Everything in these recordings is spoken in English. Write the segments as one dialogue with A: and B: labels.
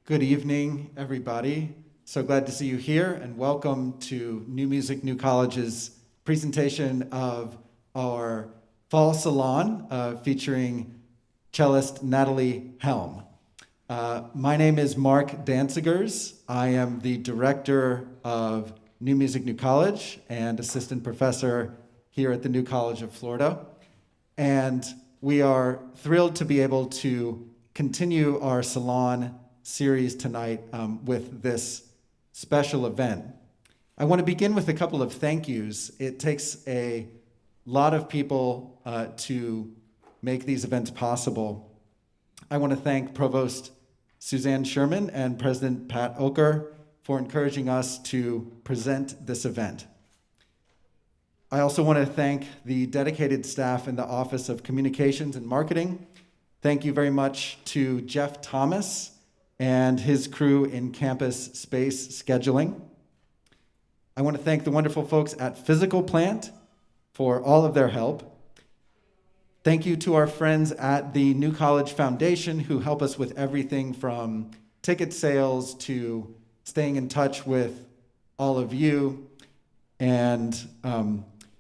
A: Good evening, everybody. So glad to see you here, and welcome to New Music, New College's presentation of our fall salon featuring cellist Natalie Helm. My name is Mark Dancigers. I am the director of New Music, New College and assistant professor here at the New College of Florida. And we are thrilled to be able to continue our salon series tonight with this special event. I want to begin with a couple of thank yous. It takes a lot of people to make these events possible. I want to thank Provost Suzanne Sherman and President Pat Oker for encouraging us to present this event. I also want to thank the dedicated staff in the Office of Communications and Marketing. Thank you very much to Jeff Thomas and his crew in campus space scheduling. I want to thank the wonderful folks at Physical Plant for all of their help. Thank you to our friends at the New College Foundation who help us with everything from ticket sales to staying in touch with all of you and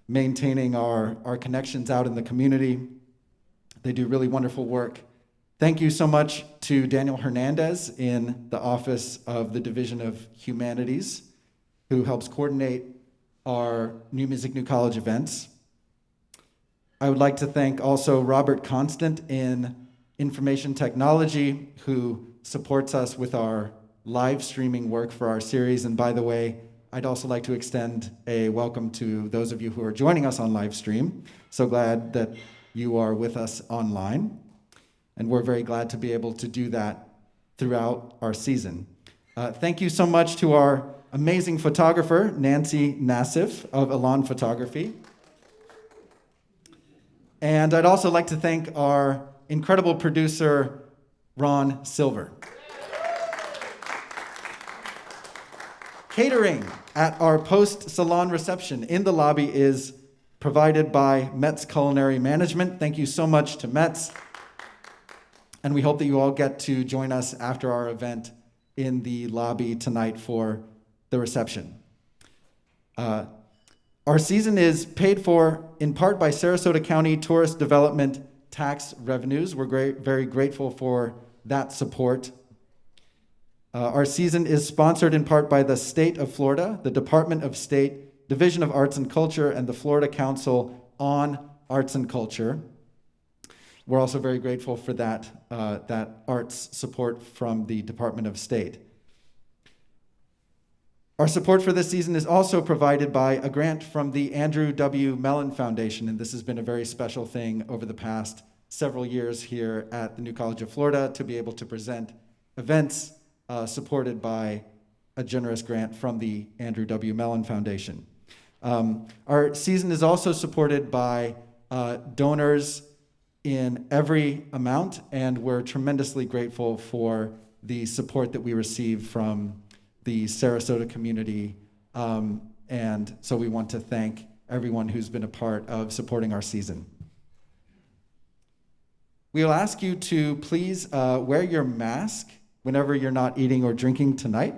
A: maintaining our connections out in the community. They do really wonderful work. Thank you so much to Daniel Hernandez in the Office of the Division of Humanities, who helps coordinate our New Music, New College events. I would like to thank also Robert Constant in Information Technology, who supports us with our live streaming work for our series. And by the way, I'd also like to extend a welcome to those of you who are joining us on live stream. So glad that you are with us online. And we're very glad to be able to do that throughout our season. Thank you so much to our amazing photographer, Nancy Nassif of Salon Photography. And I'd also like to thank our incredible producer, Ron Silver. Catering at our post-salon reception in the lobby is provided by Metz Culinary Management. Thank you so much to Metz. And we hope that you all get to join us after our event in the lobby tonight for the reception. Our season is paid for in part by Sarasota County Tourist Development tax revenues. We're very grateful for that support. Our season is sponsored in part by the State of Florida, the Department of State, Division of Arts and Culture, and the Florida Council on Arts and Culture. We're also very grateful for that arts support from the Department of State. Our support for this season is also provided by a grant from the Andrew W. Mellon Foundation, and this has been a very special thing over the past several years here at the New College of Florida to be able to present events supported by a generous grant from the Andrew W. Mellon Foundation. Our season is also supported by donors in every amount, and we're tremendously grateful for the support that we receive from the Sarasota community. And so we want to thank everyone who's been a part of supporting our season. We'll ask you to please wear your mask whenever you're not eating or drinking tonight.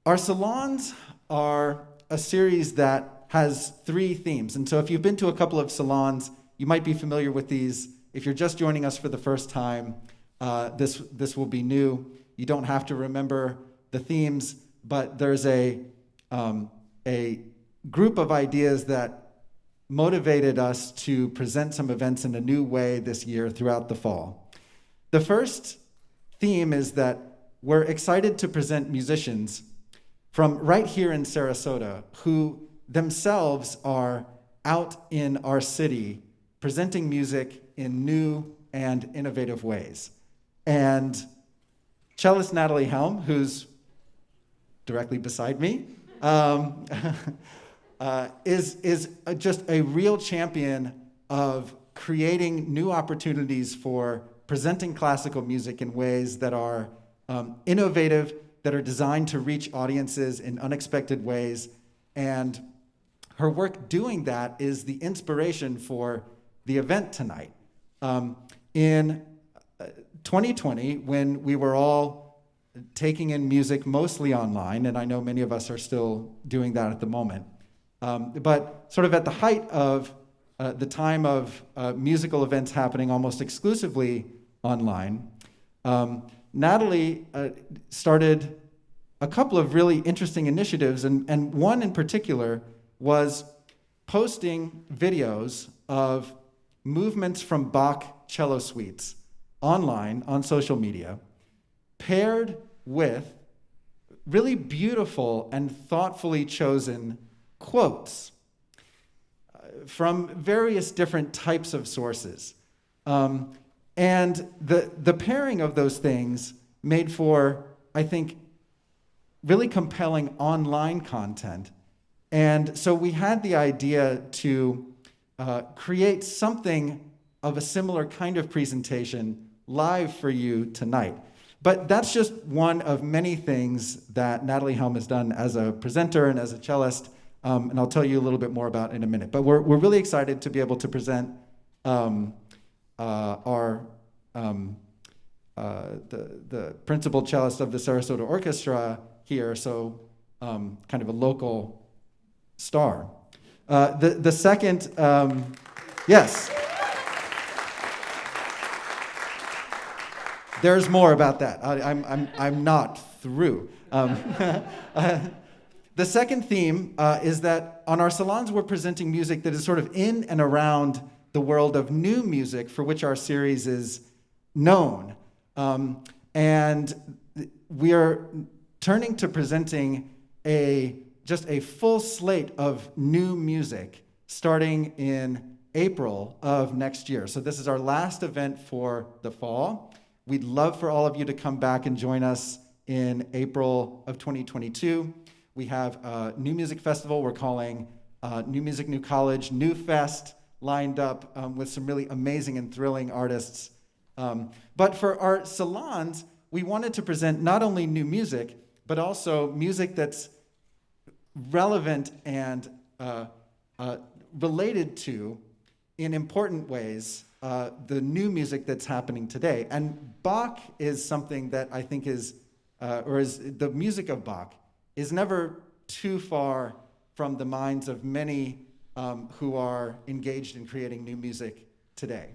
A: Our salons are a series that has 3 themes. And so if you've been to a couple of salons, you might be familiar with these. If you're just joining us for the first time, this will be new. You don't have to remember the themes, but there's a group of ideas that motivated us to present some events in a new way this year throughout the fall. The first theme is that we're excited to present musicians from right here in Sarasota who themselves are out in our city presenting music in new and innovative ways. And cellist Natalie Helm, who's directly beside me, is just a real champion of creating new opportunities for presenting classical music in ways that are innovative, that are designed to reach audiences in unexpected ways. And her work doing that is the inspiration for the event tonight. In 2020, when we were all taking in music mostly online, and I know many of us are still doing that at the moment, but sort of at the height of the time of musical events happening almost exclusively online, Natalie started a couple of really interesting initiatives, and one in particular was posting videos of movements from Bach cello suites online on social media, paired with really beautiful and thoughtfully chosen quotes from various different types of sources. And the pairing of those things made for, I think, really compelling online content. And so we had the idea to create something of a similar kind of presentation live for you tonight. But that's just one of many things that Natalie Helm has done as a presenter and as a cellist, and I'll tell you a little bit more about in a minute. But we're really excited to be able to present the principal cellist of the Sarasota Orchestra here, so kind of a local star. The second, yes. There's more about that. I'm not through. The second theme is that on our salons we're presenting music that is sort of in and around the world of new music for which our series is known. And we are turning to presenting just a full slate of new music starting in April of next year. So this is our last event for the fall. We'd love for all of you to come back and join us in April of 2022. We have a new music festival we're calling New Music, New College, New Fest, lined up with some really amazing and thrilling artists. But for our salons, we wanted to present not only new music, but also music that's relevant and related to, in important ways, the new music that's happening today. And Bach is something that I think the music of Bach is never too far from the minds of many who are engaged in creating new music today.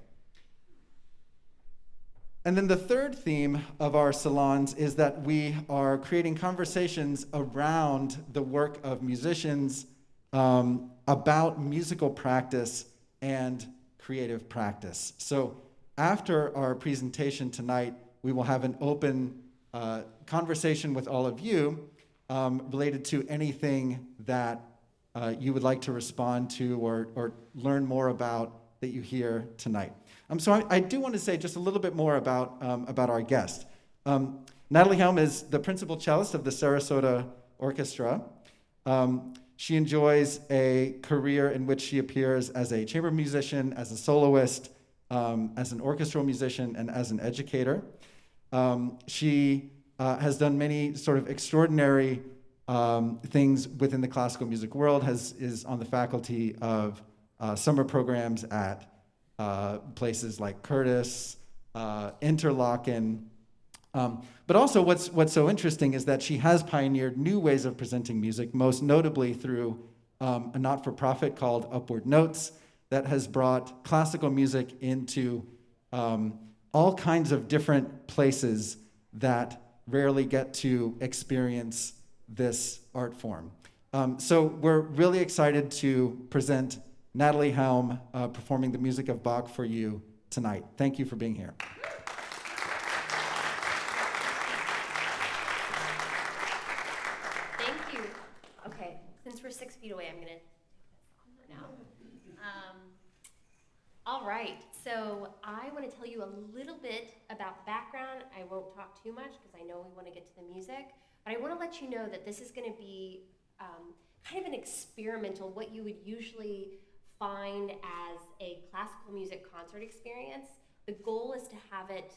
A: And then the third theme of our salons is that we are creating conversations around the work of musicians about musical practice and creative practice. So after our presentation tonight, we will have an open conversation with all of you related to anything that you would like to respond to or learn more about that you hear tonight. So I do want to say just a little bit more about our guest. Natalie Helm is the principal cellist of the Sarasota Orchestra. She enjoys a career in which she appears as a chamber musician, as a soloist, as an orchestral musician, and as an educator. She has done many sort of extraordinary things within the classical music world, is on the faculty of summer programs at places like Curtis, Interlochen. But also what's so interesting is that she has pioneered new ways of presenting music, most notably through a not-for-profit called Upward Notes that has brought classical music into all kinds of different places that rarely get to experience this art form. So we're really excited to present Natalie Helm performing the music of Bach for you tonight. Thank you for being here.
B: Thank you. Okay, since we're 6 feet away, I'm gonna now. All right, so I want to tell you a little bit about the background. I won't talk too much because I know we want to get to the music, but I want to let you know that this is going to be kind of an experimental, what you would usually find as a classical music concert experience. The goal is to have it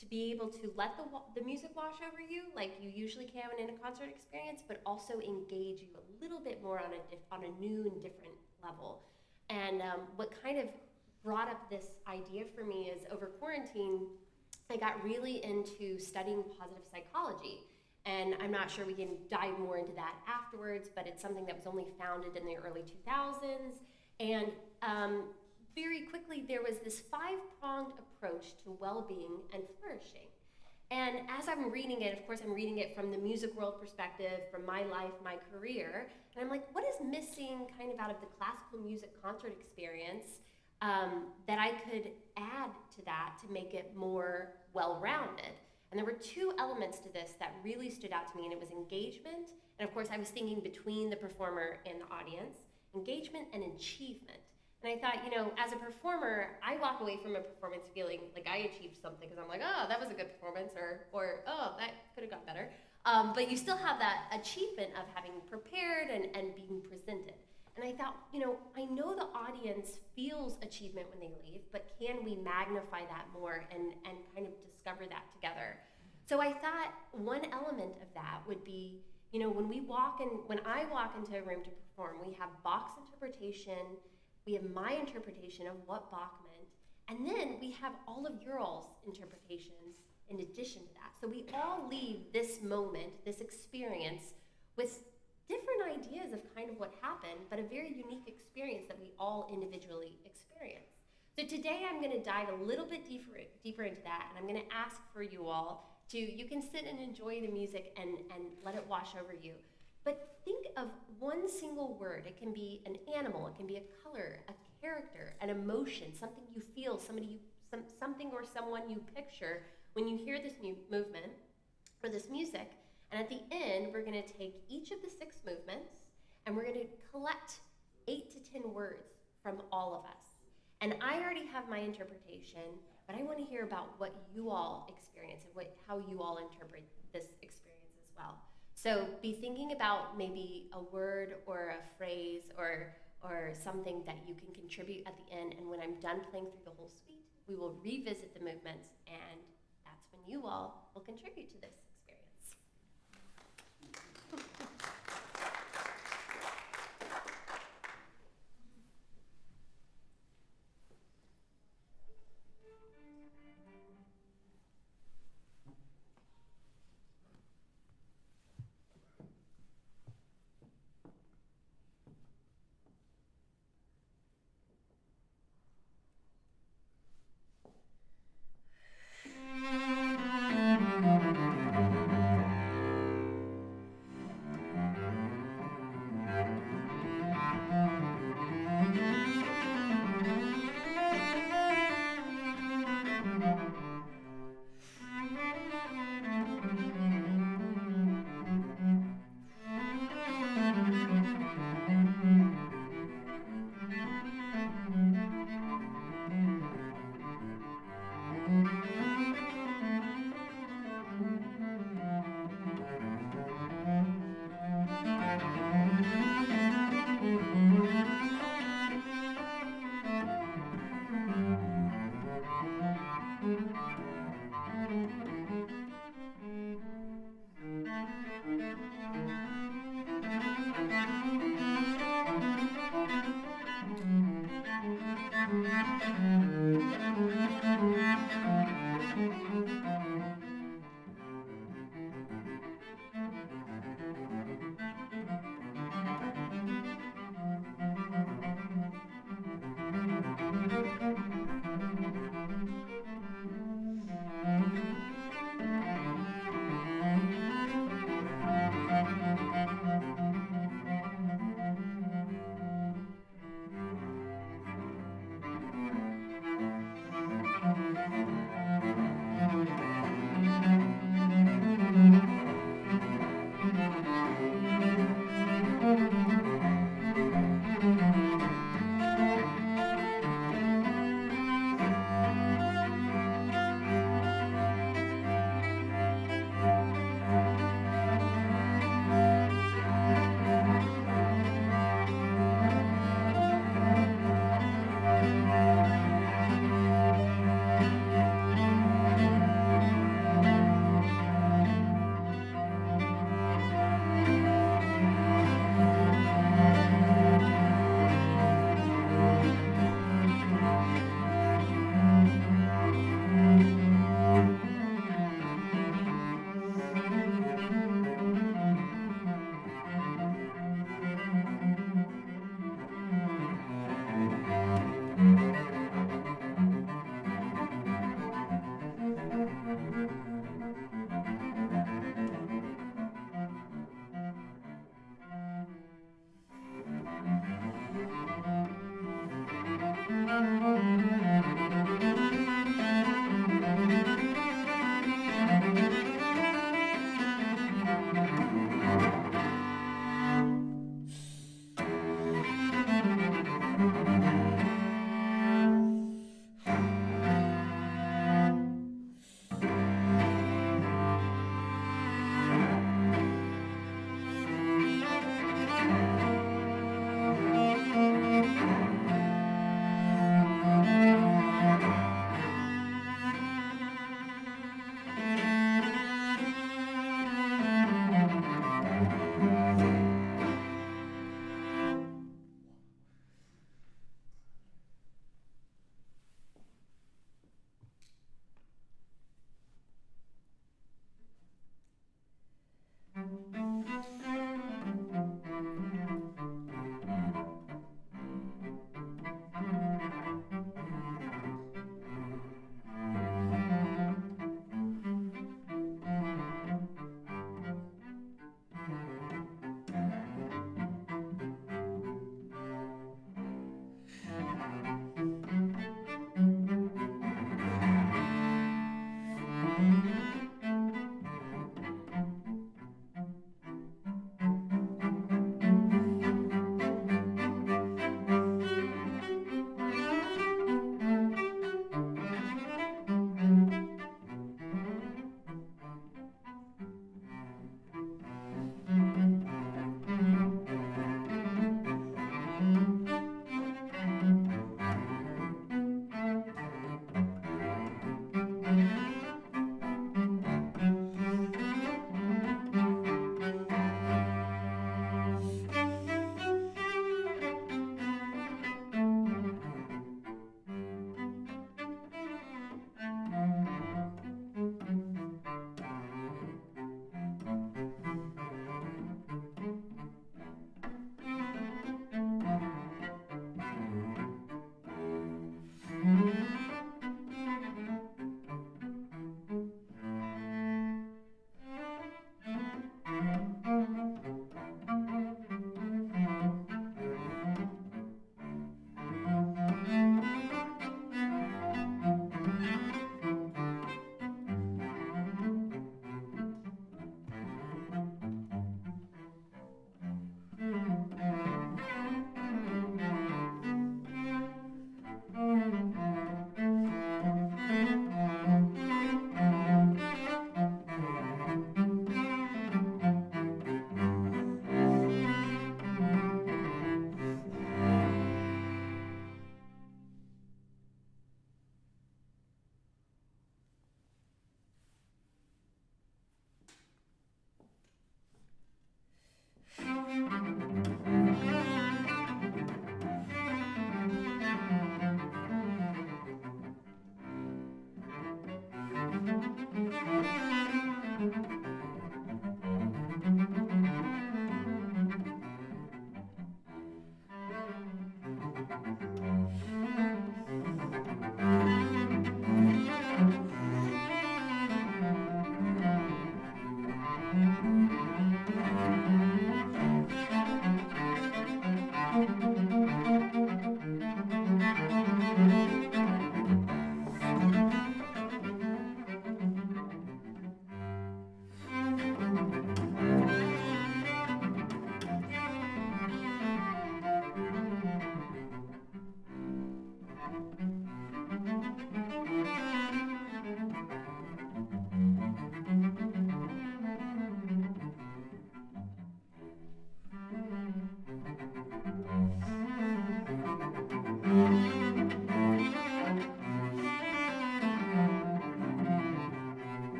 B: to be able to let the music wash over you like you usually can in a concert experience, but also engage you a little bit more on a new and different level. And what kind of brought up this idea for me is over quarantine, I got really into studying positive psychology. And I'm not sure we can dive more into that afterwards, but it's something that was only founded in the early 2000s. And very quickly, there was this 5-pronged approach to well-being and flourishing. And as I'm reading it, of course, I'm reading it from the music world perspective, from my life, my career, and I'm like, what is missing kind of out of the classical music concert experience that I could add to that to make it more well-rounded? And there were 2 elements to this that really stood out to me, and it was engagement, and of course I was thinking between the performer and the audience, engagement and achievement. And I thought, as a performer, I walk away from a performance feeling like I achieved something, because I'm like, oh, that was a good performance, or oh, that could have gone better. But you still have that achievement of having prepared and being presented. And I thought, I know the audience feels achievement when they leave, but can we magnify that more and kind of discover that together? So I thought one element of that would be, when I walk into a room to perform, we have Bach's interpretation, we have my interpretation of what Bach meant, and then we have all of your all's interpretations in addition to that. So we all leave this moment, this experience, with different ideas of kind of what happened, but a very unique experience that we all individually experience. So today I'm going to dive a little bit deeper into that, and I'm going to ask for you all you can sit and enjoy the music and let it wash over you. But think of one single word. It can be an animal, it can be a color, a character, an emotion, something you feel, something or someone you picture when you hear this movement or this music. And at the end, we're going to take each of the 6 movements and we're going to collect 8 to 10 words from all of us. And I already have my interpretation, but I want to hear about what you all experience and how you all interpret this experience as well. So be thinking about maybe a word or a phrase or something that you can contribute at the end. And when I'm done playing through the whole suite, we will revisit the movements, and that's when you all will contribute to this experience.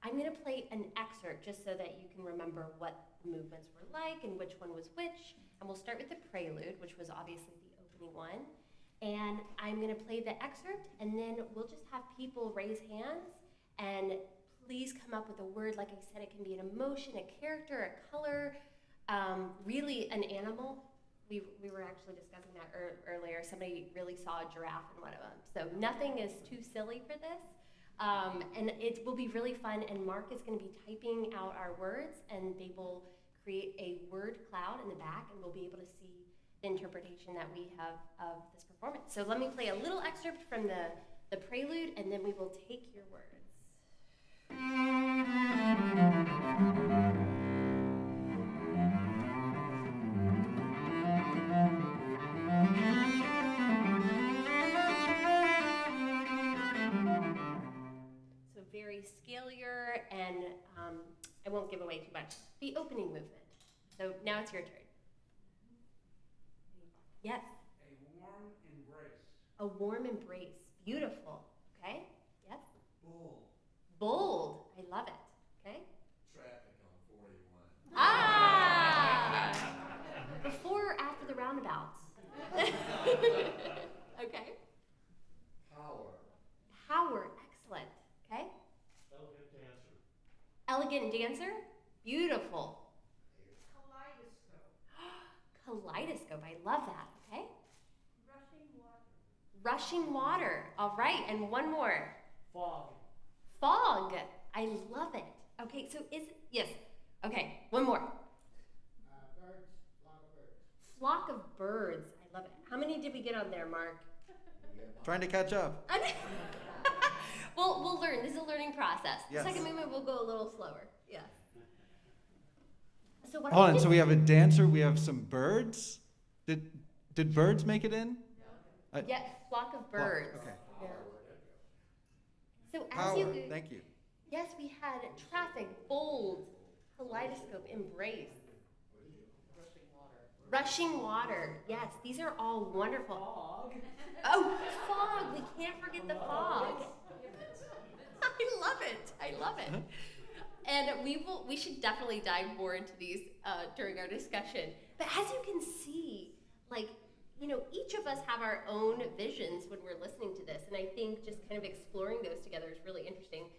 B: I'm going to play an excerpt just so that you can remember what the movements were like and which one was which. And we'll start with the Prelude, which was obviously the opening one. And I'm going to play the excerpt, and then we'll just have people raise hands and please come up with a word. Like I said, it can be an emotion, a character, a color, really an animal. We were actually discussing that earlier. Somebody really saw a giraffe in one of them. So nothing is too silly for this. And it will be really fun, and Mark is going to be typing out our words, and they will create a word cloud in the back, and we'll be able to see the interpretation that we have of this performance. So let me play a little excerpt from the Prelude, and then we will take your words. Very scalier, and I won't give away too much. The opening movement. So now it's your turn. Yes?
C: A warm embrace.
B: A warm embrace. Beautiful. Okay? Yes?
C: Bold.
B: Bold. I love it. Okay?
C: Traffic on 41.
B: Ah! Before or after the roundabouts? Okay?
C: Power.
B: Power. Excellent. Okay?
C: Elegant dancer.
B: Elegant dancer. Beautiful.
D: Kaleidoscope.
B: Kaleidoscope. I love that. Okay?
D: Rushing water.
B: Rushing water. All right. And one more.
C: Fog.
B: Fog. I love it. Okay. So yes. Okay. One more.
D: Birds. Flock of birds.
B: Flock of birds. I love it. How many did we get on there, Mark?
A: Trying to catch up.
B: Well, we'll learn. This is a learning process.
A: Yes.
B: The second movement will go a little slower. Yeah. So what?
A: Hold on. So we have a dancer. We have some birds. Did birds make it in?
B: Yeah, flock of birds.
A: Okay.
B: Yeah. So as
A: Power.
B: you
A: Thank you.
B: yes, we had traffic, bold, kaleidoscope, embrace. Rushing water. Yes, these are all wonderful.
C: Fog.
B: Oh, fog. We can't forget the fog. I love it. I love it. And we should definitely dive more into these during our discussion. But as you can see, like, you know, each of us have our own visions when we're listening to this. And I think just kind of exploring those together is really interesting.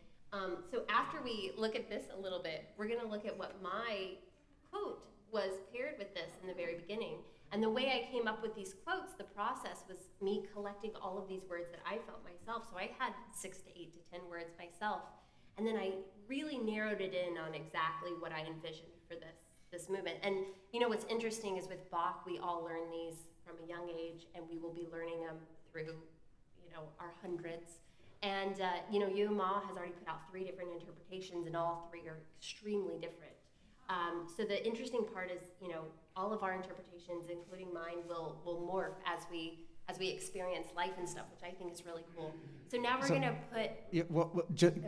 B: So after we look at this a little bit, we're going to look at what my quote was paired with this in the very beginning. And the way I came up with these quotes, the process was me collecting all of these words that I felt myself. So I had 6 to 8 to 10 words myself. And then I really narrowed it in on exactly what I envisioned for this movement. And you know what's interesting is with Bach, we all learn these from a young age, and we will be learning them through, you know, our hundreds. And you know, Yu Ma has already put out 3 different interpretations, and all 3 are extremely different. So the interesting part is, you know, all of our interpretations, including mine, will morph as we experience life and stuff, which I think is really cool. So now we're going to put...
A: Yeah,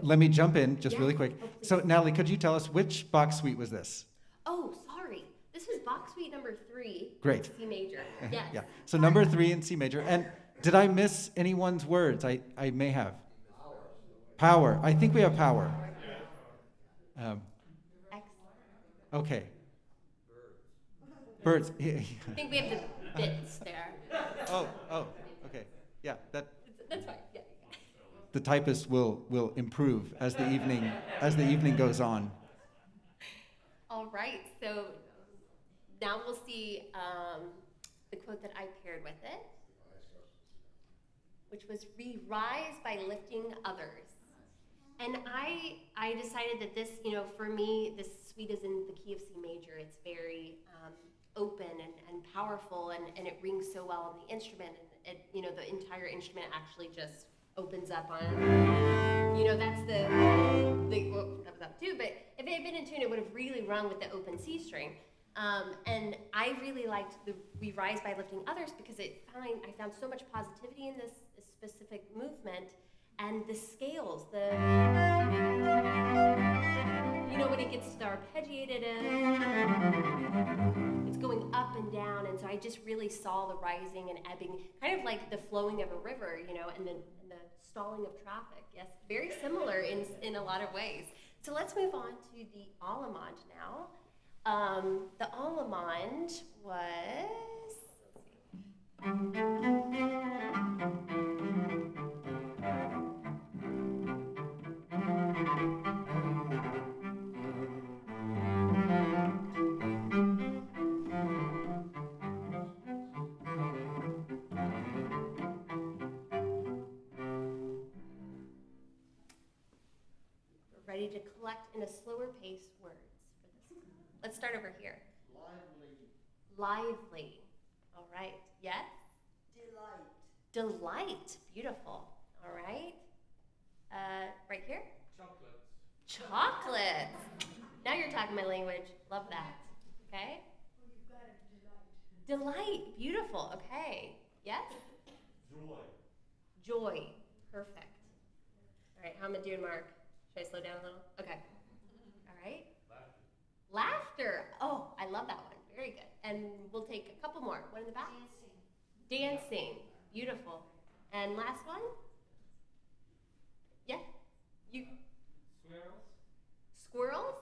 A: let me jump in just really quick.
B: Oh,
A: So Natalie, could you tell us which Bach suite was this?
B: Oh, sorry. This was Bach Suite number 3.
A: Great.
B: C major. Yes.
A: Yeah. So number 3 in C major. And did I miss anyone's words? I may have. Power. I think we have power.
B: Excellent.
A: Okay. Birds.
B: I think we have the bits there.
A: Oh, okay. Yeah,
B: That's fine. Yeah.
A: the typist will improve as the evening goes on.
B: All right. So now we'll see the quote that I paired with it, which was "We rise by lifting others." And I decided that this, you know, for me, this suite is in the key of C major. It's very open and powerful, and it rings so well on the instrument. And it, you know, the entire instrument actually just opens up on, you know, that's the well, that was up too. But if it had been in tune, it would have really rung with the open C string. And I really liked the "We rise by lifting others" because I found so much positivity in this specific movement. And the scales, you know, when it gets to the arpeggiated end, it's going up and down, and so I just really saw the rising and ebbing, kind of like the flowing of a river, you know, and the stalling of traffic. Yes, very similar in a lot of ways. So let's move on to the Allemande now. The Allemande was, we're ready to collect in a slower pace words for this. Let's start over here.
D: Lively.
B: Lively. All right. Yes?
D: Delight.
B: Delight. Beautiful. All right. Right here?
C: Chocolates.
B: Chocolates. Now you're talking my language. Love that. Okay?
D: Well, you've got it, delight.
B: Delight. Beautiful. Okay. Yes?
C: Joy.
B: Joy. Perfect. All right. How am I doing, Mark? Should I slow down a little? Okay. All right.
C: Laughter.
B: Laughter. Oh, I love that one. Very good. And we'll take a couple more. One in the back? Dancing. Beautiful. And last one? Yeah? You?
C: Squirrels.
B: Squirrels?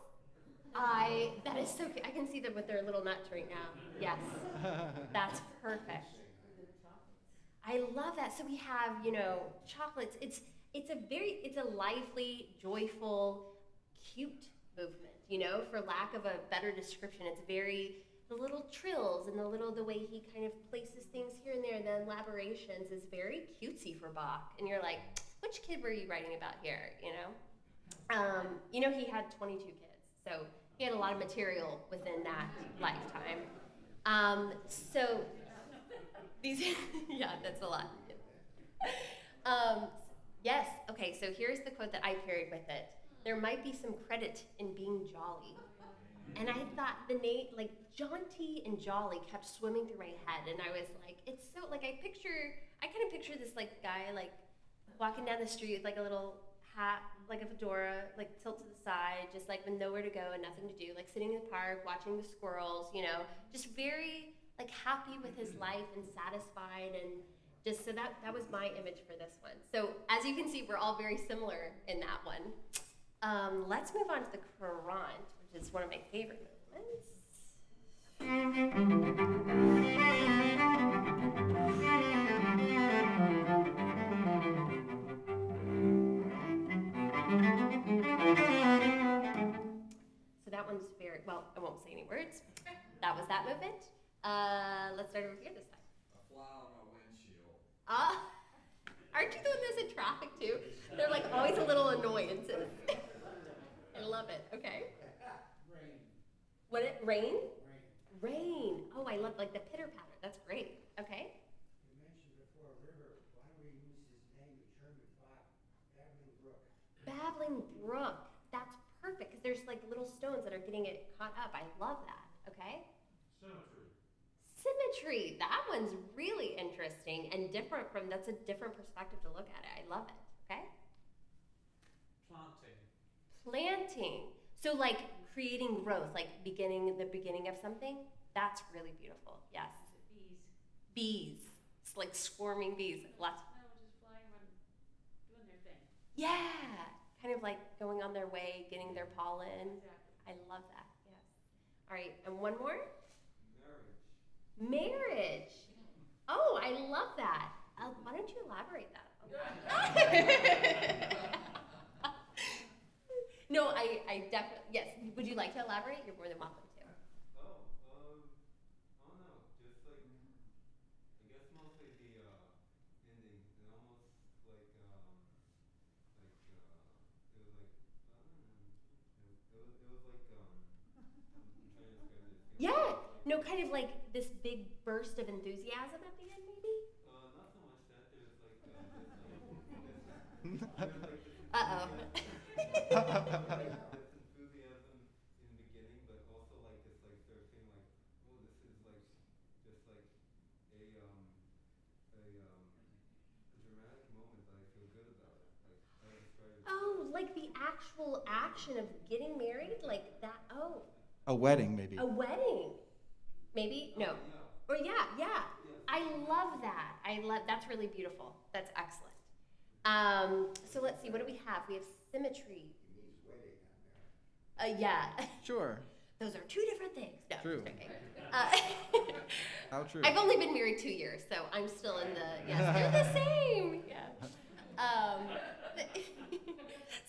B: That is so cute. I can see them with their little nuts right now. Yes. That's perfect. I love that. So we have, chocolates. It's a lively, joyful, cute movement, for lack of a better description. It's very, the little trills and the way he kind of places things here and there, and the elaborations is very cutesy for Bach. And you're like, which kid were you writing about here, he had 22 kids, so he had a lot of material within that lifetime. So these, yeah, that's a lot. Yes, okay, so here's the quote that I carried with it. There might be some credit in being jolly. And I thought the name, jaunty and jolly kept swimming through my head, and I was like, it's so, I kind of picture this, guy, walking down the street with, a little hat, a fedora, tilt to the side, just, with nowhere to go and nothing to do, sitting in the park, watching the squirrels, just very, happy with his life and satisfied, and just, so that was my image for this one. So, as you can see, we're all very similar in that one. Let's move on to the courant, which is one of my favorite movements. So that one's very, well, I won't say any words. That was that movement. Let's start over here this time.
C: A fly on my windshield.
B: Aren't you the one that's in traffic too? They're always a little annoyances. I love it. Okay.
D: Rain.
B: What rain?
D: Rain.
B: Rain. Oh, I love the pitter patter. That's great. Okay.
D: You mentioned before river. Why don't we use his name in German? Babbling Brook.
B: Babbling brook. That's perfect because there's little stones that are getting it caught up. I love that. Okay.
C: Symmetry.
B: Symmetry. That one's really interesting and different that's a different perspective to look at it. I love it. Okay.
C: Planting.
B: Planting. So creating growth, the beginning of something. That's really beautiful. Yes.
E: Bees.
B: Bees. It's swarming bees. Lots.
E: No, just flying around, doing their thing.
B: Yeah. Kind of going on their way, getting their pollen.
E: Exactly.
B: I love that. Yes. All right. And one more.
C: Marriage.
B: Marriage. Oh, I love that. Why don't you elaborate that? No, I definitely, yes. Would you like to elaborate? You're more than welcome to.
F: I don't know. Just I guess mostly the ending. It almost it was I don't know. It was I'm trying to describe this.
B: Yeah. No, kind of this big burst of enthusiasm at the end, maybe?
F: Not so much that. There's
B: Uh-oh.
F: this enthusiasm in the beginning, but also this sort of thing oh, this is just a dramatic moment that I feel good about it. I would describe it.
B: Oh, the actual action of getting married? That, oh.
A: A wedding, maybe.
B: A wedding. Maybe? No.
F: Yeah.
B: Or yeah.
F: Yes.
B: I love that. That's really beautiful. That's excellent. So let's see, what do we have? We have symmetry.
D: It means wedding on there.
B: Yeah.
A: Sure.
B: Those are two different things. No,
A: True.
B: just joking. Uh,
A: How true.
B: I've only been married 2 years, so I'm still in the, yes, you're the same. Yeah.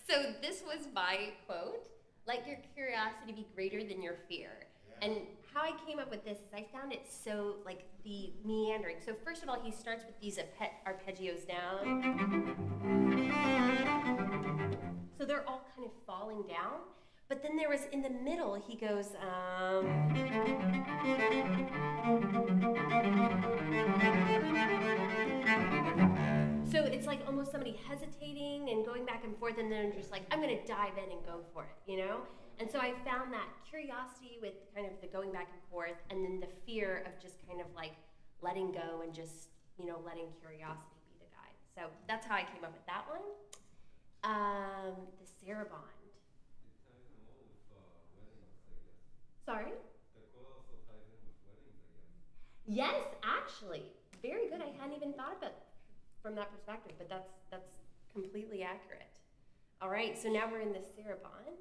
B: So this was my quote, let your curiosity be greater than your fear. And how I came up with this is I found it so, like, the meandering. So first of all, he starts with these arpeggios down. So they're all kind of falling down. But then there was, in the middle, he goes, so it's like almost somebody hesitating and going back and forth, and then just like, I'm gonna dive in and go for it, you know? And so I found that curiosity with kind of the going back and forth, and then the fear of just kind of like letting go and just, you know, letting curiosity be the guide. So that's how I came up with that one. The Saraband.
F: It ties in well with weddings, I guess.
B: Sorry?
F: The quote also ties in with weddings, I guess.
B: Yes, actually. Very good. I hadn't even thought of it from that perspective, but that's completely accurate. All right, so now we're in the Saraband.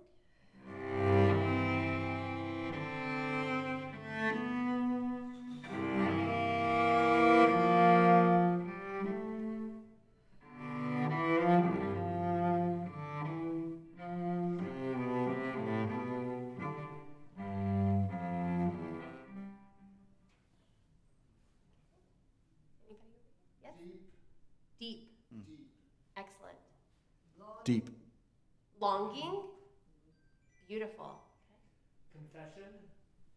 B: Yes? Deep.
D: Deep.
B: Excellent.
A: Deep.
B: Longing. Beautiful.
G: Confession.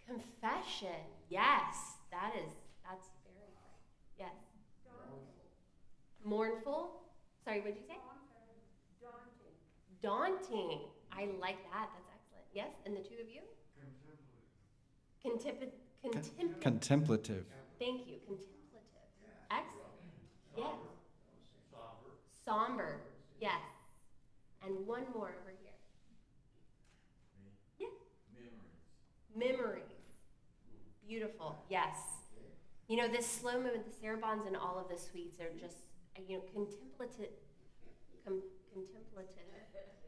B: Confession. Yes, that's very great. Yes. Mournful. Sorry, what did you say? Daunting. I like that. That's excellent. Yes, and the two of you?
A: Contemplative.
B: Thank you. Contemplative. Excellent. Yes. Somber. Yes. And one more over here. Yeah. Memories. Beautiful. Yes. You know, this slow movement, the sarabands and all of the suites are just, you know, contemplative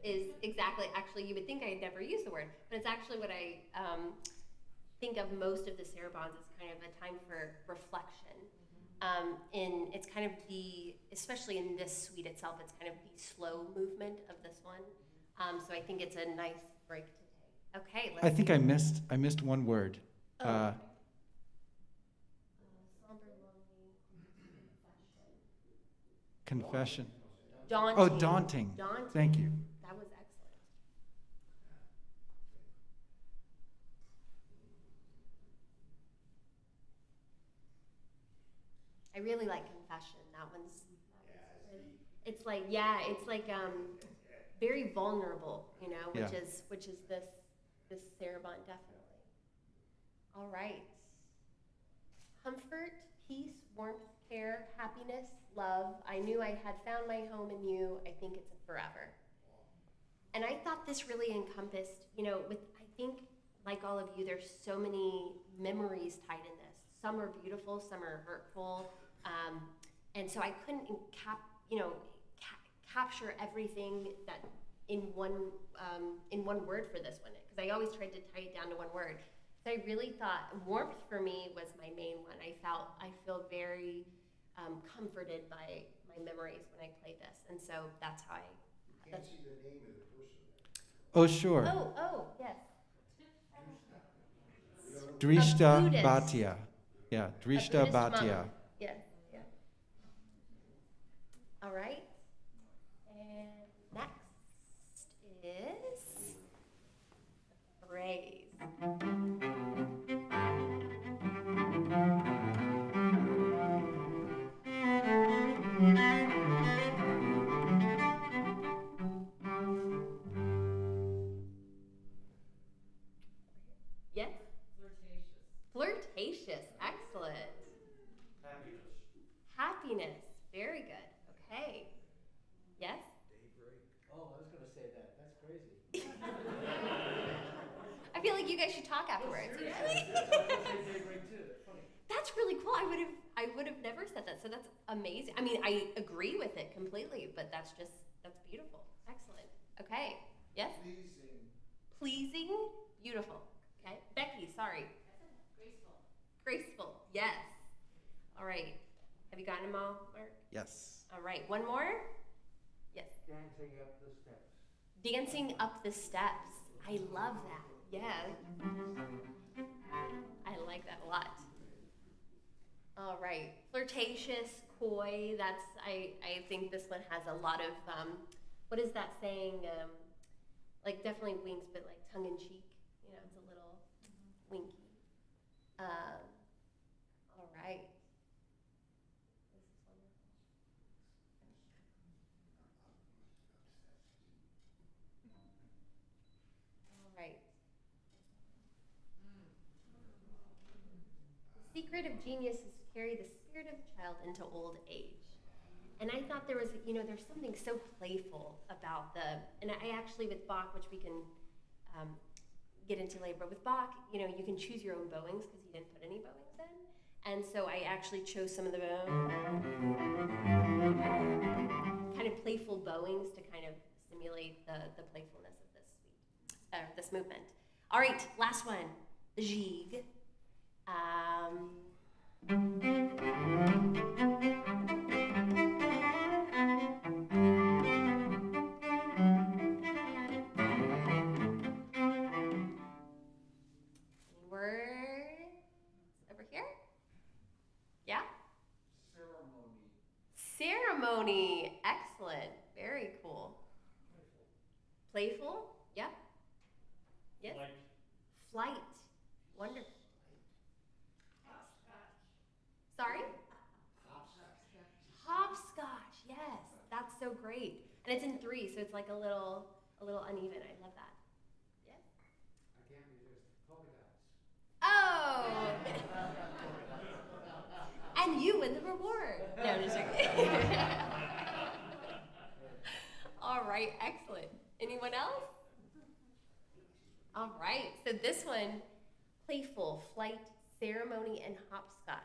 B: is exactly, actually, you would think I'd never use the word, but it's actually what I think of most of the sarabands as kind of a time for reflection. It's kind of the, especially in this suite itself, it's kind of the slow movement of this one. So I think it's a nice break to take. Okay, let's
A: I think
B: see.
A: I missed one word.
B: Oh, okay. Somber, lonely,
A: Confession.
B: daunting.
A: Oh, daunting.
B: Daunting.
A: Thank you.
B: That was excellent. I really like confession. That one's. It's like, yeah, it's like very vulnerable, you know, which
A: Yeah.
B: is this saraband definitely. All right. Comfort, peace, warmth, care, happiness, love. I knew I had found my home in you. I think it's forever. And I thought this really encompassed, you know, I think, like all of you, there's so many memories tied in this. Some are beautiful, some are hurtful. And so I couldn't capture everything that in one word for this one, because I always tried to tie it down to one word. So I really thought warmth for me was my main one. I feel very comforted by my memories when I play this, and so that's how
D: You can't see the name of the person there.
A: Oh, sure.
B: Oh, yes.
A: Drishta
B: Buddhist.
A: Bhatia. Yeah,
B: A
A: Drishta
B: Buddhist
A: Bhatia.
B: monk. Yes, yeah. All right. And next is phrase. Yes? Flirtatious. Excellent. Happiness. Very good. Okay. Yes?
G: Oh, I was going to say that. That's crazy.
B: I feel like you guys should talk afterwards. You know?
G: I was going to say daybreak too. That's funny.
B: That's really cool. I would have never said that. So that's amazing. I mean, I agree with it completely, but that's beautiful. Excellent. Okay. Yes? Pleasing. Beautiful. Okay. Becky, sorry.
E: Graceful.
B: Graceful. Yes. All right. Have you gotten them all, Mark?
A: Yes.
B: All right. One more? Yes.
G: Dancing up the steps.
B: Dancing up the steps. I love that. Yeah. I like that a lot. All right. Flirtatious, coy. That's, I think this one has a lot of, what is that saying? Like definitely winks, but like tongue in cheek. You know, it's a little winky. All right. This is wonderful. All right. The secret of genius is to carry the spirit of the child into old age. And I thought there was, there's something so playful about and I actually with Bach, which we can get into later, but with Bach, you can choose your own bowings because he didn't put any bowings in. And so I actually chose some of the kind of playful bowings to kind of simulate the playfulness of this movement. All right, last one, the Gigue. Any words over here? Yeah? Ceremony. Excellent. Very cool. Playful. Yep. Yes. Flight. Wonderful. Sorry? Hopscotch. Yes, that's so great. And it's in 3, so it's like a little uneven. I love that. Yes.
G: I can't resist polka dots.
B: Oh. And you win the reward. No, just joking. All right, excellent. Anyone else? All right. So this one, playful, flight, ceremony, and hopscotch.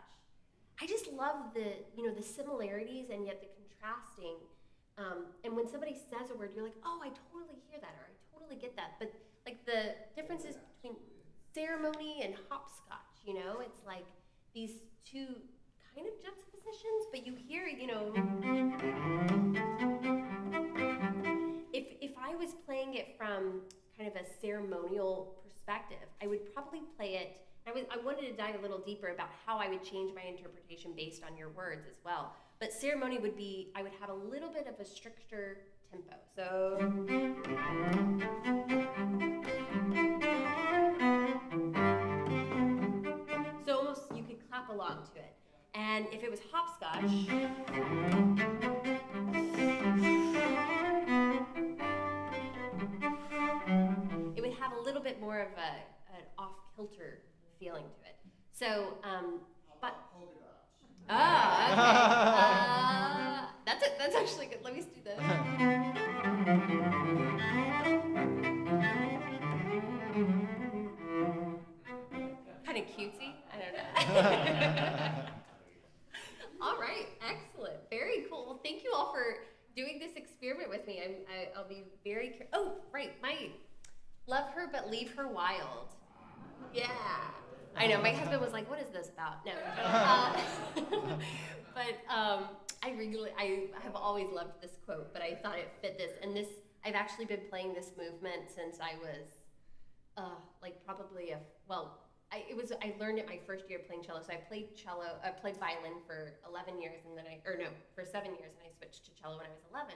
B: I just love the similarities and yet the contrasting. And when somebody says a word, you're like, oh, I totally hear that, or I totally get that. But like the differences between ceremony and hopscotch, it's like these two kind of juxtapositions, but you hear, if I was playing it from kind of a ceremonial perspective, I would probably play it. I wanted to dive a little deeper about how I would change my interpretation based on your words as well. But ceremony would be, I would have a little bit of a stricter tempo. So, almost you could clap along to it. And if it was hopscotch, it would have a little bit more of an off-kilter feeling to it. So, but okay. That's it. That's actually good. Let me do this. Kind of cutesy. I don't know. All right. Excellent. Very cool. Well, thank you all for doing this experiment with me. I'll be very curious. Oh, right. My love her but leave her wild. Yeah. I know, my husband was like, what is this about? No. But I have always loved this quote, but I thought it fit this. And I've actually been playing this movement since I was, I learned it my first year playing cello. So I played violin for 11 years, for 7 years, and I switched to cello when I was 11.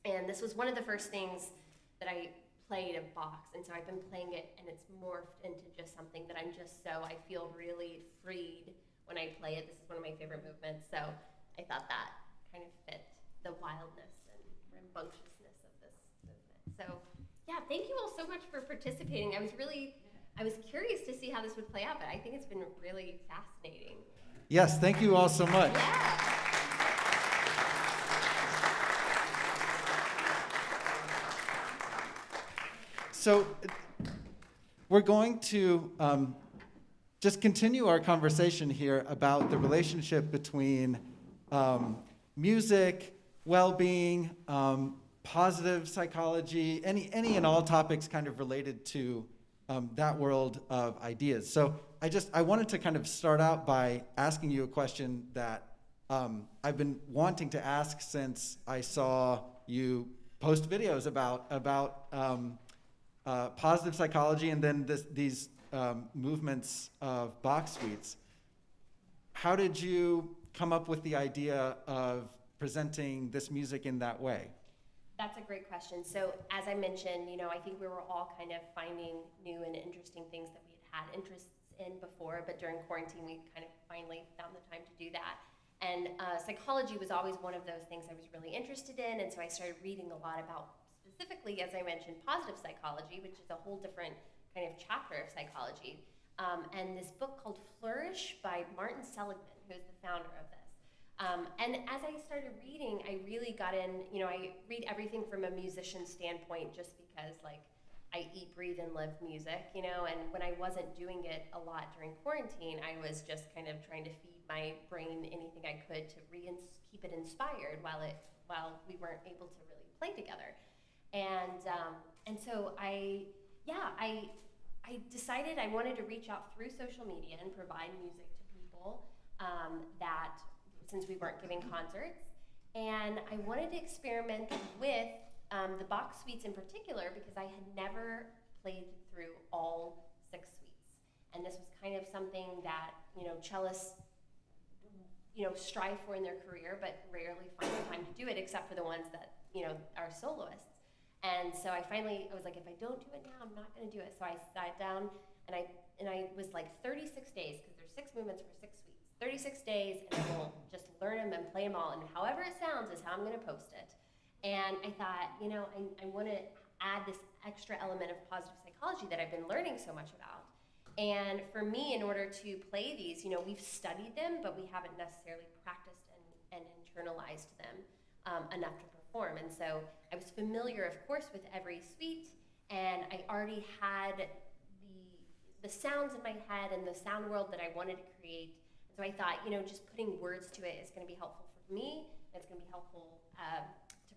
B: And this was one of the first things that I played a box, and so I've been playing it, and it's morphed into just something that I feel really freed when I play it. This is one of my favorite movements, so I thought that kind of fit the wildness and rambunctiousness of this movement. So yeah, thank you all so much for participating. I was curious to see how this would play out, but I think it's been really fascinating.
A: Yes, thank you all so much.
B: Yeah.
A: So we're going to just continue our conversation here about the relationship between music, well-being, positive psychology, any and all topics kind of related to that world of ideas. So I wanted to kind of start out by asking you a question that I've been wanting to ask since I saw you post videos about positive psychology and then these movements of Bach suites. How did you come up with the idea of presenting this music in that way?
B: That's a great question. So as I mentioned, I think we were all kind of finding new and interesting things that we had interests in before, but during quarantine, we kind of finally found the time to do that. And psychology was always one of those things I was really interested in, and so I started reading a lot about, specifically, as I mentioned, positive psychology, which is a whole different kind of chapter of psychology. And this book called Flourish by Martin Seligman, who is the founder of this. And as I started reading, I really got in, I read everything from a musician standpoint just because, like, I eat, breathe, and live music, and when I wasn't doing it a lot during quarantine, I was just kind of trying to feed my brain anything I could to keep it inspired while we weren't able to really play together. And so I decided I wanted to reach out through social media and provide music to people that, since we weren't giving concerts, and I wanted to experiment with the Bach suites in particular because I had never played through all 6 suites, and this was kind of something that cellists strive for in their career, but rarely find the time to do it, except for the ones that are soloists. And so I was like, if I don't do it now, I'm not going to do it. So I sat down and I was like 36 days, because there's 6 movements for 6 suites. 36 days, and I will just learn them and play them all, and however it sounds is how I'm going to post it. And I thought, I want to add this extra element of positive psychology that I've been learning so much about. And for me, in order to play these, we've studied them, but we haven't necessarily practiced and internalized them enough to perform. And so I was familiar, of course, with every suite, and I already had the sounds in my head and the sound world that I wanted to create. So I thought, just putting words to it is going to be helpful for me. It's going to be helpful to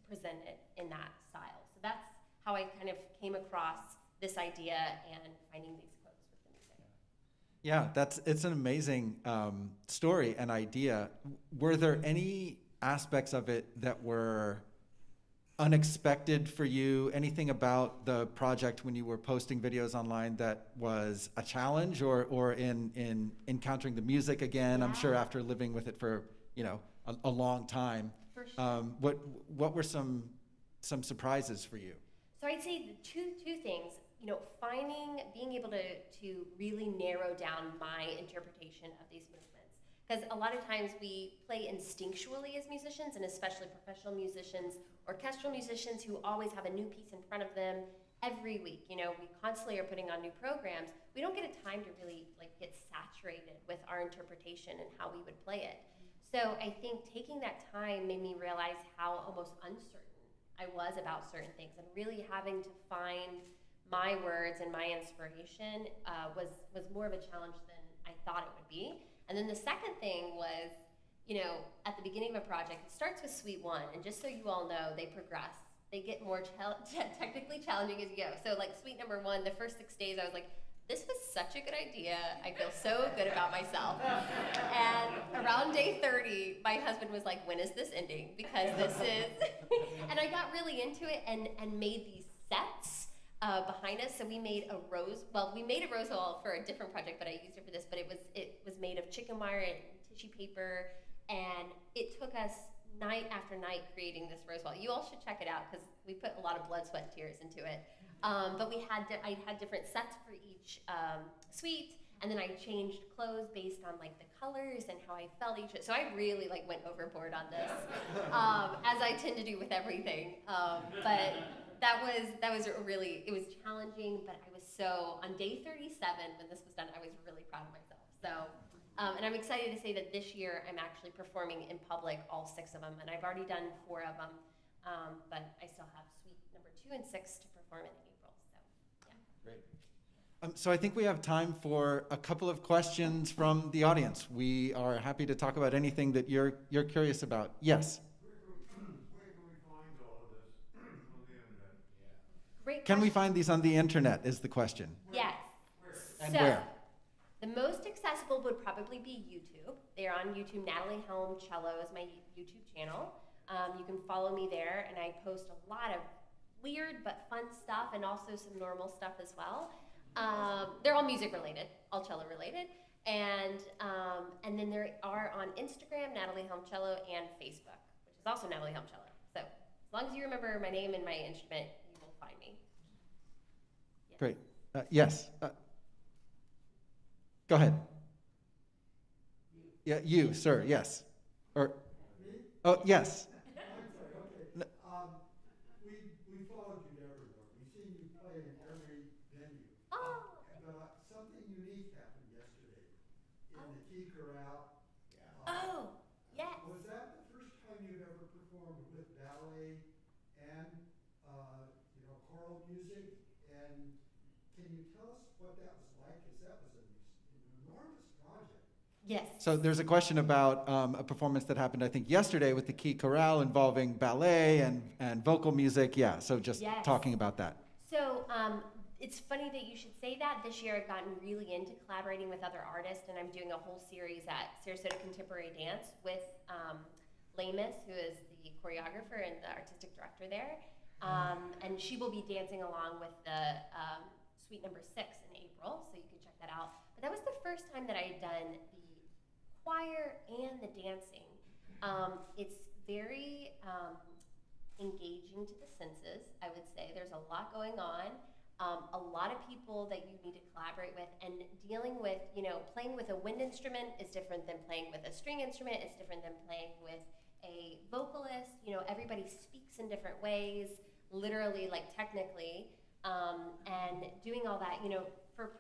B: present it in that style. So that's how I kind of came across this idea and finding these quotes with the music.
A: Yeah, it's an amazing story and idea. Were there any aspects of it that were unexpected for you? Anything about the project when you were posting videos online that was a challenge, or in encountering the music again?
B: Yeah.
A: I'm sure after living with it for a long time.
B: For sure.
A: What were some surprises for you?
B: So I'd say the two things. Being able to really narrow down my interpretation of these movements. Because a lot of times we play instinctually as musicians, and especially professional musicians, orchestral musicians who always have a new piece in front of them every week. We constantly are putting on new programs. We don't get a time to really get saturated with our interpretation and how we would play it. So I think taking that time made me realize how almost uncertain I was about certain things, and really having to find my words and my inspiration was more of a challenge than I thought it would be. And then the second thing was, at the beginning of a project, it starts with suite 1, and just so you all know, they progress. They get more technically challenging as you go. So suite number 1, the first 6 days, I was like, this was such a good idea. I feel so good about myself. And around day 30, my husband was like, when is this ending? Because this is, and I got really into it and made these sets behind us. So we made a rose wall for a different project, but I used it for this, but it was made of chicken wire and tissue paper, and it took us night after night creating this rose wall. You all should check it out because we put a lot of blood, sweat, tears into it. But I had different sets for each suite, and then I changed clothes based on the colors and how I felt each. So I really went overboard on this, as I tend to do with everything. But that was really, it was challenging. But I was on day 37 when this was done, I was really proud of myself. So. And I'm excited to say that this year I'm actually performing in public all 6 of them, and I've already done 4 of them, but I still have suite number 2 and 6 to perform in April. So, yeah.
A: Great. So I think we have time for a couple of questions from the audience. We are happy to talk about anything that you're curious about. Yes.
C: Where can we find all of this on the internet?
B: Great
A: Can we
B: question.
A: find these on the internet is the question.
B: Yes.
A: And
B: So,
A: where?
B: the most accessible would probably be YouTube. They're on YouTube. Natalie Helm Cello is my YouTube channel. You can follow me there, and I post a lot of weird but fun stuff, and also some normal stuff as well. They're all music related, all cello related, and then there are on Instagram Natalie Helm Cello and Facebook, which is also Natalie Helm Cello. So as long as you remember my name and my instrument, you will find me. Yes.
A: Great. Yes. Go ahead. Yeah, you, sir. Yes. Or. Oh, yes.
D: I'm sorry, okay. We followed you everywhere. We've seen you play in every venue.
B: Oh.
D: But something unique happened yesterday in the Key Corral.
B: Oh, yes.
D: Was that the first time you've ever performed with ballet and, choral music? And can you tell us what that was like? Because that was an enormous project.
B: Yes.
A: So there's a question about a performance that happened, I think, yesterday with the Key Chorale involving ballet and vocal music. Yeah, so just
B: Yes.
A: talking about that.
B: So it's funny that you should say that. This year I've gotten really into collaborating with other artists, and I'm doing a whole series at Sarasota Contemporary Dance with Lamus, who is the choreographer and the artistic director there. And she will be dancing along with the Suite Number 6 in April, so you can check that out. But that was the first time that I had done the choir and the dancing. It's very engaging to the senses, I would say. There's a lot going on. A lot of people that you need to collaborate with, and dealing with, playing with a wind instrument is different than playing with a string instrument. It's different than playing with a vocalist. Everybody speaks in different ways, literally, like technically, and doing all that, for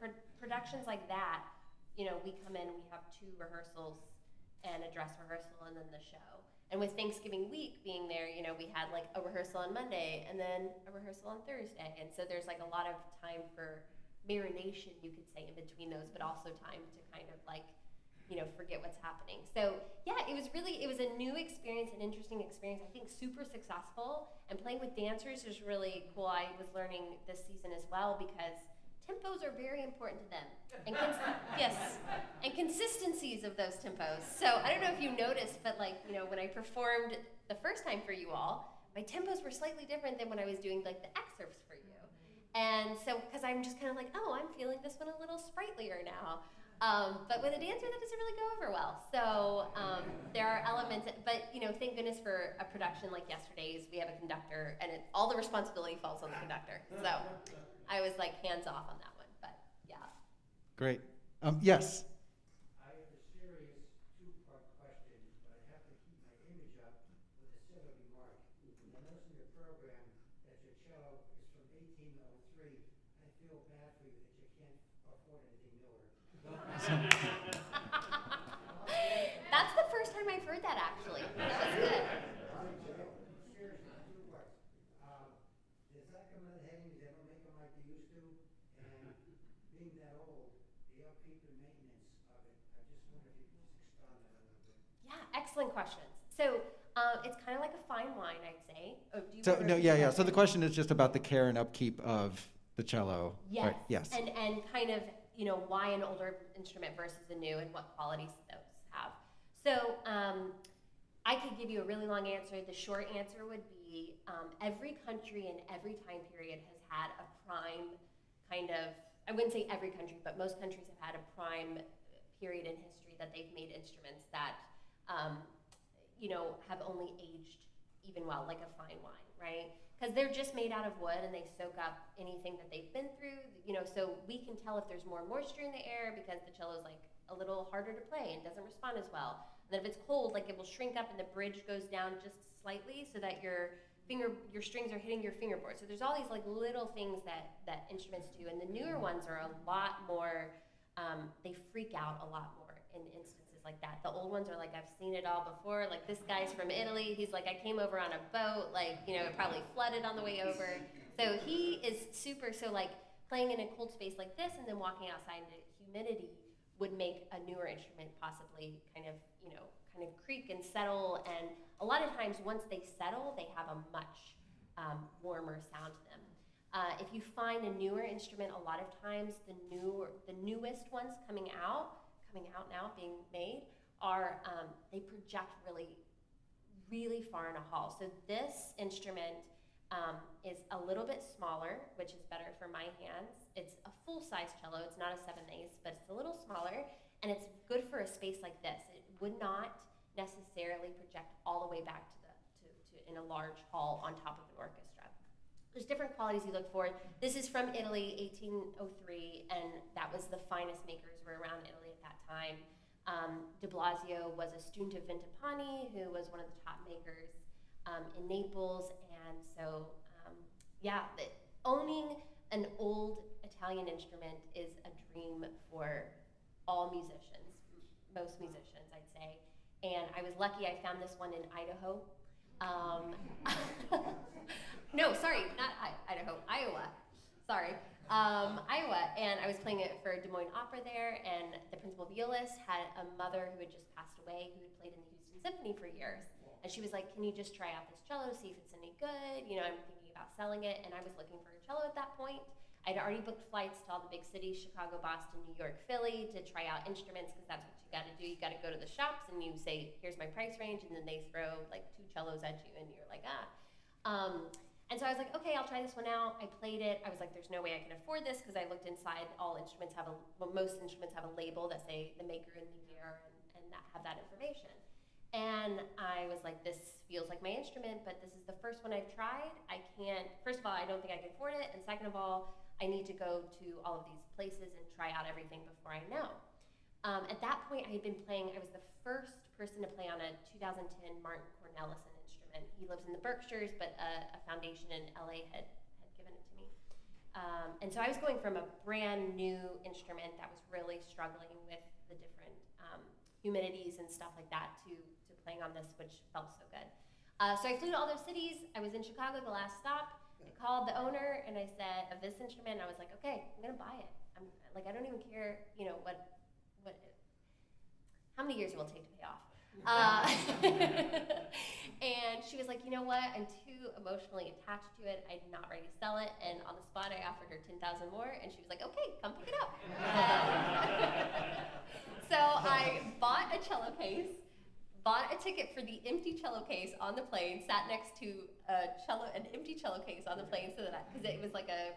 B: productions like that, we come in, we have 2 rehearsals and a dress rehearsal and then the show. And with Thanksgiving week being there, we had like a rehearsal on Monday and then a rehearsal on Thursday. And so there's like a lot of time for marination, you could say, in between those, but also time to kind of like, forget what's happening. So yeah, it was a new experience, an interesting experience, I think super successful. And playing with dancers is really cool. I was learning this season as well, because tempos are very important to them. And yes, and consistencies of those tempos. So I don't know if you noticed, but when I performed the first time for you all, my tempos were slightly different than when I was doing like the excerpts for you. And so, because I'm just kind of like, oh, I'm feeling this one a little sprightlier now. But with a dancer, that doesn't really go over well. So there are elements, but thank goodness for a production like yesterday's, we have a conductor, and all the responsibility falls on the conductor. So I was like hands off on that one, but yeah.
A: Great. Yes.
D: I have a serious 2-part question, but I have to keep my image up with a silly remark. I noticed in your program that your cello is from 1803. I feel bad for you that you can't afford anything newer.
B: That's the first time I've heard that, actually. That was good.
D: Seriously, 2 parts. Does that come out of heading? They don't make them like they used to? And being that old, the upkeep and maintenance of it, I just wonder if you could just expound on that a little bit.
B: Yeah, excellent questions. So it's kind of like a fine wine, I'd say. Oh, do you
A: So
B: wanna
A: no,
B: repeat
A: yeah,
B: the
A: yeah. So the
B: question?
A: question is just about the care and upkeep of the cello.
B: Yes.
A: Right, yes.
B: And kind of, why an older instrument versus a new, and what qualities those have. So I could give you a really long answer. The short answer would be every country in every time period has had a prime kind of, I wouldn't say every country, but most countries have had a prime period in history that they've made instruments that, have only aged even well, like a fine wine, right? Because they're just made out of wood and they soak up anything that they've been through, so we can tell if there's more moisture in the air because the cello is like a little harder to play and doesn't respond as well. And then if it's cold, like it will shrink up and the bridge goes down just slightly so that your strings are hitting your fingerboard. So there's all these like little things that instruments do, and the newer ones are a lot more, they freak out a lot more in instances like that. The old ones are like, I've seen it all before. Like this guy's from Italy. He's like, I came over on a boat. Like, it probably flooded on the way over. So he is super. So like playing in a cold space like this and then walking outside into humidity would make a newer instrument possibly kind of creak and settle. And a lot of times once they settle, they have a much warmer sound to them. If you find a newer instrument, a lot of times the newest ones coming out now, being made, are they project really far in a hall. So this instrument is a little bit smaller, which is better for my hands. It's a full-size cello. It's not a 7/8, but it's a little smaller, and it's good for a space like this. It would not necessarily project all the way back to in a large hall on top of an orchestra. There's different qualities you look for. This is from Italy, 1803, and that was the finest makers were around Italy at that time. De Blasio was a student of Vintapani, who was one of the top makers in Naples, and so owning an old Italian instrument is a dream for all musicians, most musicians, I'd say. And I was lucky I found this one in Idaho. No, sorry, not Idaho, Iowa. Sorry. Iowa, and I was playing it for Des Moines Opera there, and the principal violist had a mother who had just passed away who had played in the Houston Symphony for years. And she was like, can you just try out this cello, see if it's any good? I'm thinking about selling it, and I was looking for a cello at that point. I'd already booked flights to all the big cities, Chicago, Boston, New York, Philly, to try out instruments, because that's what you gotta do. You gotta go to the shops and you say, here's my price range, and then they throw like 2 cellos at you, and you're like, And so I was like, okay, I'll try this one out. I played it. I was like, there's no way I can afford this, because I looked inside. Most instruments have a label that say the maker and the year and that have that information. And I was like, this feels like my instrument, but this is the first one I've tried. First of all, I don't think I can afford it. And second of all, I need to go to all of these places and try out everything before I know. At that point, I was the first person to play on a 2010 Martin Cornelissen instrument. He lives in the Berkshires, but a foundation in LA had given it to me. And so I was going from a brand new instrument that was really struggling with the different humidities and stuff like that to playing on this, which felt so good. So I flew to all those cities. I was in Chicago, the last stop. I called the owner and I said, of this instrument, I was like, okay, I'm gonna buy it. I don't even care, how many years it will take to pay off. And she was like, you know what? I'm too emotionally attached to it. I'm not ready to sell it. And on the spot, I offered her 10,000 more, and she was like, okay, come pick it up. So I bought a cello case, bought a ticket for the empty cello case on the plane, sat next to an empty cello case on the plane, so that because it was like a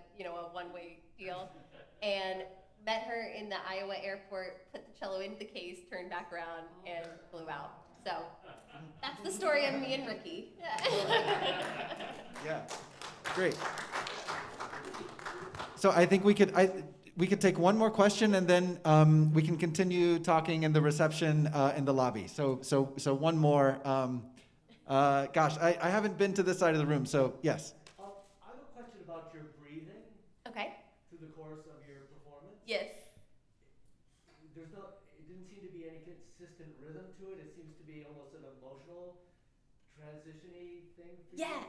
B: one-way deal, and met her in the Iowa airport, put the cello into the case, turned back around, and flew out. So that's the story of me and Ricky.
A: Yeah, great. So I think we could take one more question, and then we can continue talking in the reception in the lobby. So one more. Gosh, I haven't been to this side of the room, so yes.
G: I have a question about your breathing.
B: Okay.
G: Through the course of your performance.
B: Yes.
G: It didn't seem to be any consistent rhythm to it. It seems to be almost an emotional, transition-y thing for
B: Yeah.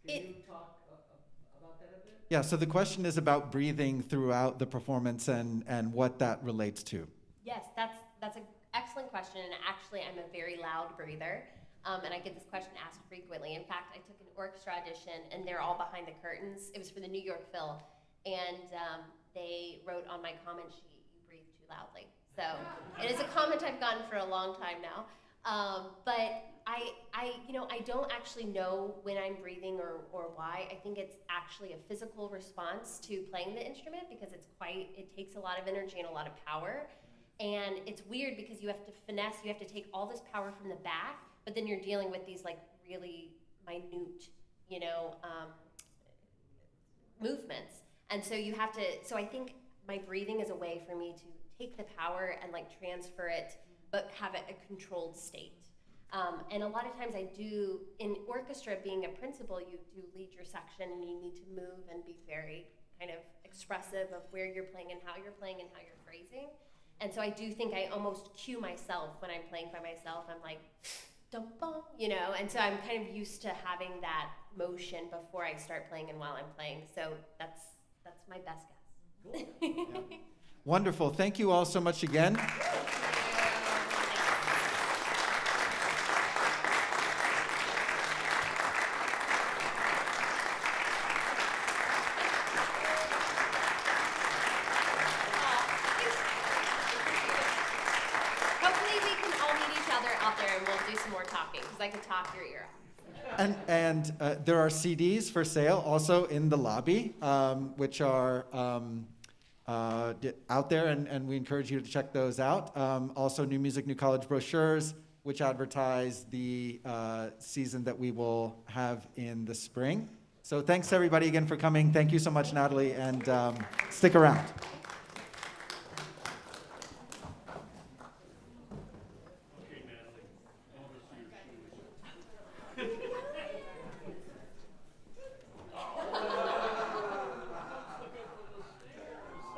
G: you. Can you talk about that a bit?
A: Yeah, so the question is about breathing throughout the performance and what that relates to.
B: Yes, that's an excellent question, and actually I'm a very loud breather, and I get this question asked frequently. In fact, I took an orchestra audition, and they're all behind the curtains. It was for the New York Phil, and they wrote on my comment sheet, "You breathe too loudly." So it is a comment I've gotten for a long time now. But I don't actually know when I'm breathing or why. I think it's actually a physical response to playing the instrument, because it takes a lot of energy and a lot of power. And it's weird because you have to finesse, you have to take all this power from the back, but then you're dealing with these like really minute, movements. And so I think my breathing is a way for me to take the power and like transfer it, but have it a controlled state. And a lot of times I do, in orchestra, being a principal, you do lead your section and you need to move and be very kind of expressive of where you're playing and how you're playing and how you're phrasing. And so I do think I almost cue myself when I'm playing by myself. I'm like, dum bum, and so I'm kind of used to having that motion before I start playing and while I'm playing. So that's my best guess.
A: Wonderful. Thank you all so much again.
B: Hopefully we can all meet each other out there and we'll do some more talking because I can talk your ear off.
A: And there are CDs for sale also in the lobby, which are out there, and we encourage you to check those out. Also, New Music, New College brochures, which advertise the season that we will have in the spring. So thanks everybody again for coming. Thank you so much, Natalie, and stick around.